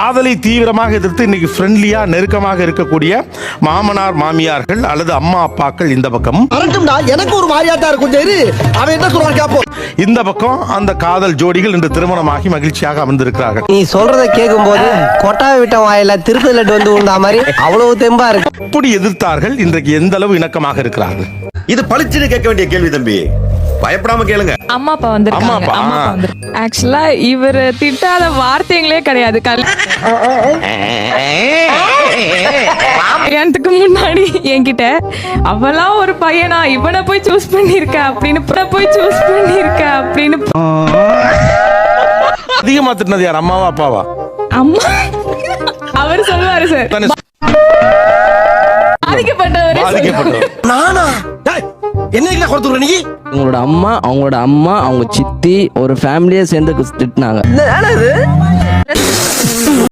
காதலை தீவிரமாக எதிர்த்து இன்னைக்கு ஃப்ரெண்ட்லியா நெருக்கமாக இருக்கக்கூடிய மாமனார் மாமியார்கள் அல்லது அம்மா அப்பாக்கள் இந்த பக்கம், எனக்கு ஒரு மாதிரியாட்டா இருக்கும். சரி, அவன் என்ன சொல்றான் கேப்போம். இந்த பக்கம் அந்த காதல் ஜோடிகள் இன்று திருமணமாகி மகிழ்ச்சியாக அமர்ந்திருக்கிறார்கள். நீ சொல்றத கேட்கும் போது கொட்டாவை விட்ட வாயில திருப்பதி லட்டு வந்து விழுந்தா மாதிரி அவ்வளவு தெம்பா இருக்கு. எப்படி எதிர்த்தார்கள், இன்றைக்கு எந்த அளவு இணக்கமாக இருக்கிறார்கள்? இது பளிச்சுன்னு கேட்க வேண்டிய கேள்வி தம்பி, பயப்படாம கேளுங்க. அம்மா அப்பா வந்திருக்காங்க. அம்மா அப்பா வந்து ஆக்சுவலா இவர் திட்டாத வார்த்தைகளே கிடையாது. கல்யாணத்துக்கு முன்னாடி என்கிட்ட அவெல்லாம் ஒரு பையனா இவனை போய் சூஸ் பண்ணிருக்க அப்படின்னு அதிகமா திட்டினது யார், அம்மாவா அப்பாவா? அம்மா. அவர் சொல்லுவாரு சார், பாதிக்கப்பட்டவர். நானா என்ன கொடுத்துற நீ? உங்களோட அம்மா, அவங்களோட அம்மா, அவங்க சித்தி, ஒரு ஃபேமிலியே சேர்ந்து திட்டினாங்க.